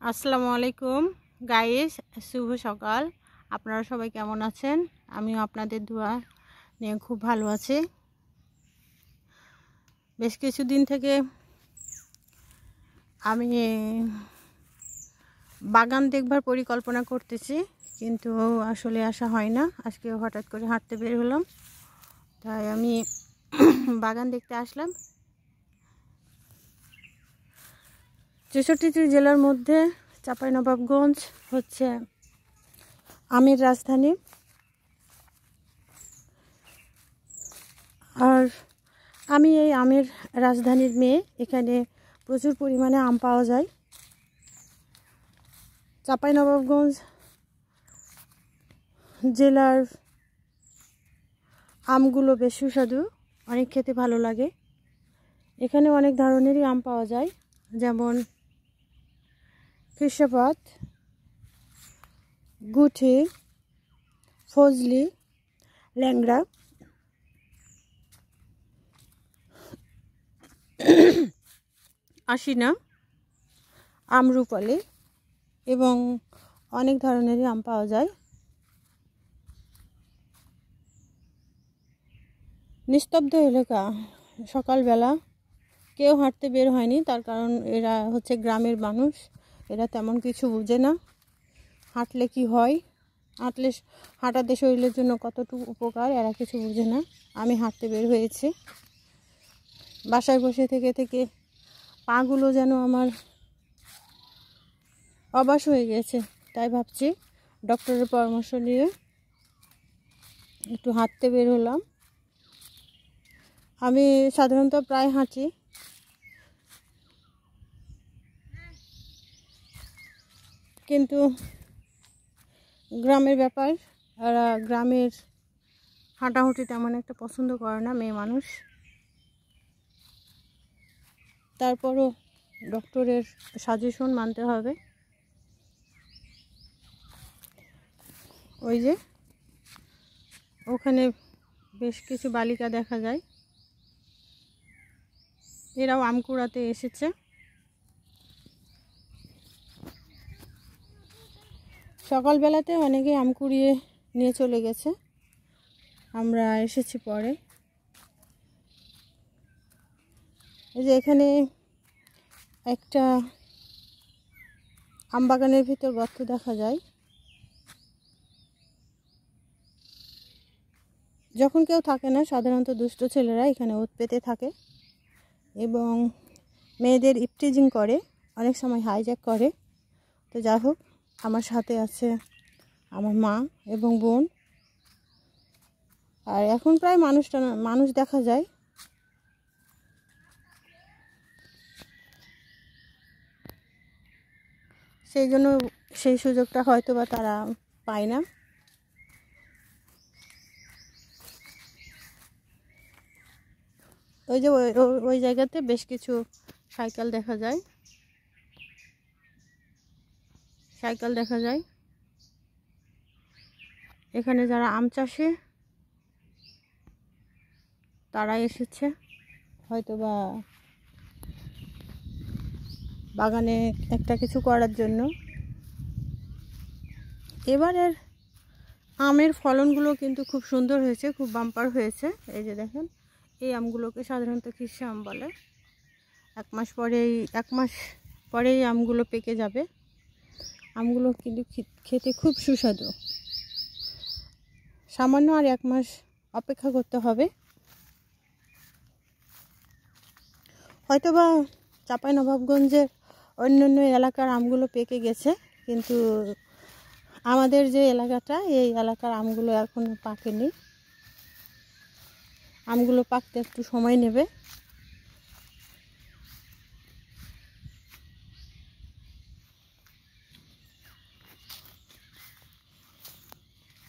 আসসালামু আলাইকুম গাইস, শুভ সকাল। আপনারা সবাই কেমন আছেন? আমিও আপনাদের দোয়া নিয়ে খুব ভালো আছি। বেশ কিছুদিন থেকে আমি বাগান দেখবার পরিকল্পনা করতেছি, কিন্তু আসলে আসা হয় না। আজকে হঠাৎ করে হাঁটতে বের হলাম, তাই আমি বাগান দেখতে আসলাম। 64টি জেলার মধ্যে চাঁপাইনবাবগঞ্জ হচ্ছে আমের রাজধানী। আর আমি এই আমের রাজধানীর মেয়ে। এখানে প্রচুর পরিমাণে আম পাওয়া যায়। চাঁপাইনবাবগঞ্জ জেলার আমগুলো বেশ সুস্বাদু, অনেক খেতে ভালো লাগে। এখানে অনেক ধরনেরই আম পাওয়া যায়, যেমন কৃষ্ণপথ, গুঠি, ফজলি, ল্যাংড়া, আশিনা, আমরুপালি এবং অনেক ধরনেরই আম পাওয়া যায়। নিস্তব্ধ এলাকা, সকালবেলা কেউ হাঁটতে বের হয়নি, তার কারণ এরা হচ্ছে গ্রামের মানুষ। এরা তেমন কিছু বোঝে না হাঁটলে কি হয়, হাঁটাতে শরীরের জন্য কতটুকু উপকার এরা কিছু বোঝে না। আমি হাঁটতে বের হয়েছি। বাসায় বসে থেকে থেকে পাগুলো যেন আমার অবশ হয়ে গেছে, তাই ভাবছি ডক্টরের পরামর্শ নিয়ে একটু হাঁটতে বের হলাম। আমি সাধারণত প্রায় হাঁটি, কিন্তু গ্রামের ব্যাপার, এরা গ্রামের হাঁটাহুঁটি তেমন একটা পছন্দ করে না, মেয়ে মানুষ। তারপরও ডক্টরের সাজেশন মানতে হবে। ওই যে ওখানে বেশ কিছু বালিকা দেখা যায়, এরাও আম কুড়াতে এসেছে। সকালবেলাতে অনেকে আম কুড়িয়ে নিয়ে চলে গেছে, আমরা এসেছি পরে। এই যে এখানে একটা আম বাগানের ভিতর গর্ত দেখা যায়। যখন কেউ থাকে না, সাধারণত দুষ্ট ছেলেরা এখানে ওত পেতে থাকে এবং মেয়েদের ইপটিজিং করে, অনেক সময় হাইজ্যাক করে। তো যা হোক, আমার সাথে আছে আমার মা এবং বোন। আর এখন প্রায় মানুষ দেখা যায়। সেই জন্য সেই সুযোগটা হয়তো বা তারা পায় না। ওই যে ওই জায়গাতে বেশ কিছু সাইকেল দেখা যায়। এখানে যারা আম চাষে তারা এসেছে হয়তো বা বাগানে একটা কিছু করার জন্য। এবারের আমের ফলনগুলো কিন্তু খুব সুন্দর হয়েছে, খুব বাম্পার হয়েছে। এই যে দেখেন, এই আমগুলোকে সাধারণত খিরশা আম বলে। এক মাস পরেই আমগুলো পেকে যাবে। আমগুলো কিন্তু খেতে খুব সুস্বাদু। সামান্য আর 1 মাস অপেক্ষা করতে হবে। হয়তোবা চাঁপাইনবাবগঞ্জের অন্যান্য এলাকার আমগুলো পেকে গেছে, কিন্তু আমাদের যে এলাকাটা, এই এলাকার আমগুলো এখনো পাকেনি। আমগুলো পাকতে একটু সময় নেবে।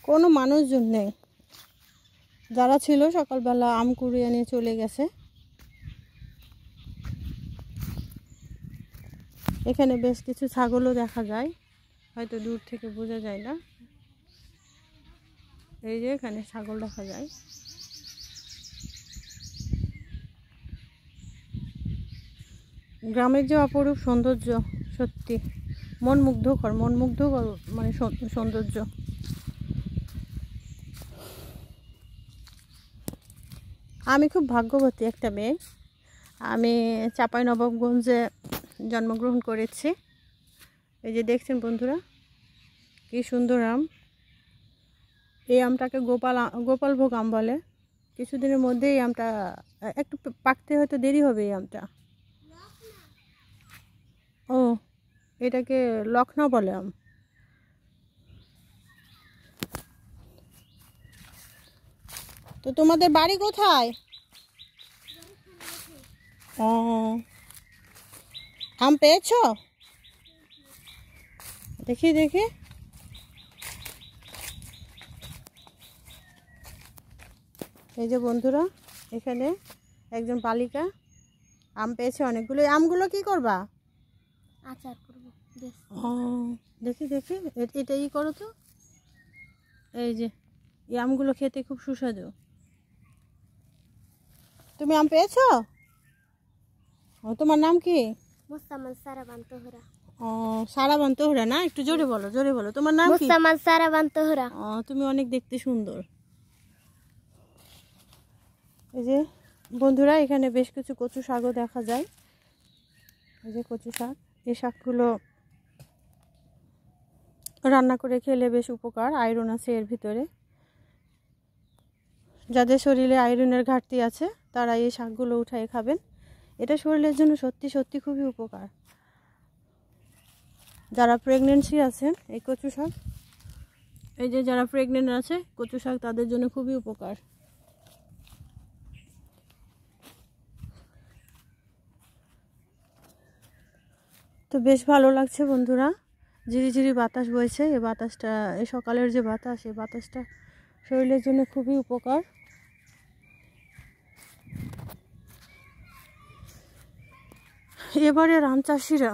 কোনো মানুষজন নেই, যারা ছিল সকালবেলা আম কুড়িয়ে নিয়ে চলে গেছে। এখানে বেশ কিছু ছাগলও দেখা যায়, হয়তো দূর থেকে বোঝা যায় না। এই যে এখানে ছাগল দেখা যায়। গ্রামের যে অপরূপ সৌন্দর্য, সত্যি মন মুগ্ধকর মানে সৌন্দর্য। আমি খুব ভাগ্যবতী একটা মেয়ে। আমি চাঁপাইনবাবগঞ্জে জন্মগ্রহণ করেছি। এই যে দেখছেন বন্ধুরা, কি সুন্দর আম। এই আমটাকে গোপালভোগ আম বলে। কিছুদিনের মধ্যে এই আমটা একটু পাকতে হয়তো দেরি হবে। এই আমটা, ও এটাকে লখনৌ বলে আম। তো তোমাদের বাড়ি কোথায়? ও, আম পেয়েছো? দেখি দেখি। এই যে বন্ধুরা, এখানে একজন বালিকা আম পেয়েছে অনেকগুলো। আমগুলো কি করবা? আচার করব। ও দেখি দেখি, এটা ই করো তো। এই যে এই আমগুলো খেতে খুব সুস্বাদু। তুমি আম পেয়েছো? ও, তোমার নাম কি? মুস্তামান সারাবান তোহরা। ও, সারাবান তোহরা না? একটু জোরে বলো, জোরে বলো। তোমার নাম কি? মুস্তামান সারাবান তোহরা। ও, তুমি অনেক দেখতে সুন্দর। এই যে বন্ধুরা, এখানে বেশ কিছু কচু শাকও দেখা যায়। এই যে কচু শাক, এই শাকগুলো রান্না করে খেলে বেশ উপকার, আয়রন আছে এর ভিতরে। যাদের শরীরে আয়রনের ঘাটতি আছে তারা এই শাকগুলো উঠায় খাবেন। এটা শরীরের জন্য সত্যি সত্যি খুবই উপকার। যারা প্রেগনেন্সি আছেন, এই কচু শাক, এই যে যারা প্রেগনেন্ট আছে, কচু শাক তাদের জন্য খুবই উপকার। তো বেশ ভালো লাগছে বন্ধুরা, ঝিরিঝিরি বাতাস বইছে। এই বাতাসটা, এই সকালের যে বাতাস, এই বাতাসটা শরীরের জন্য খুবই উপকার। এবারে আম চাষিরা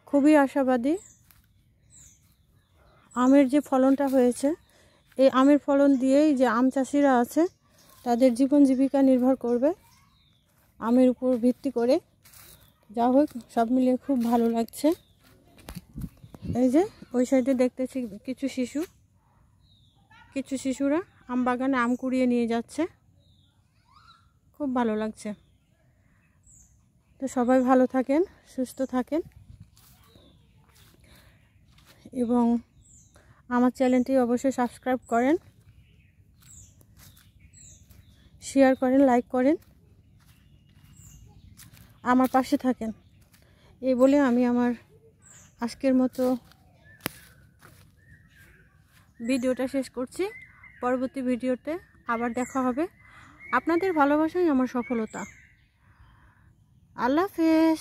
খুবই আশাবাদী। আমের যে ফলনটা হয়েছে, এই আমের ফলন দিয়েই যে আম চাষিরা আছে তাদের জীবন জীবিকা নির্ভর করবে আমের উপর ভিত্তি করে। যা হোক, সব মিলিয়ে খুব ভালো লাগছে। এই যে ওই সাইডে দেখতেছি কিছু শিশুরা আম বাগানে আম কুড়িয়ে নিয়ে যাচ্ছে। খুব ভালো লাগছে। তো সবাই ভালো থাকেন, সুস্থ থাকেন এবং আমার চ্যানেলটি অবশ্যই সাবস্ক্রাইব করেন, শেয়ার করেন, লাইক করেন, আমার পাশে থাকেন। এই বলে আমি আমার আজকের মতো ভিডিওটা শেষ করছি। পরবর্তী ভিডিওতে আবার দেখা হবে। আপনাদের ভালোবাসাই আমার সফলতা। আল্লাহ হাফেজ।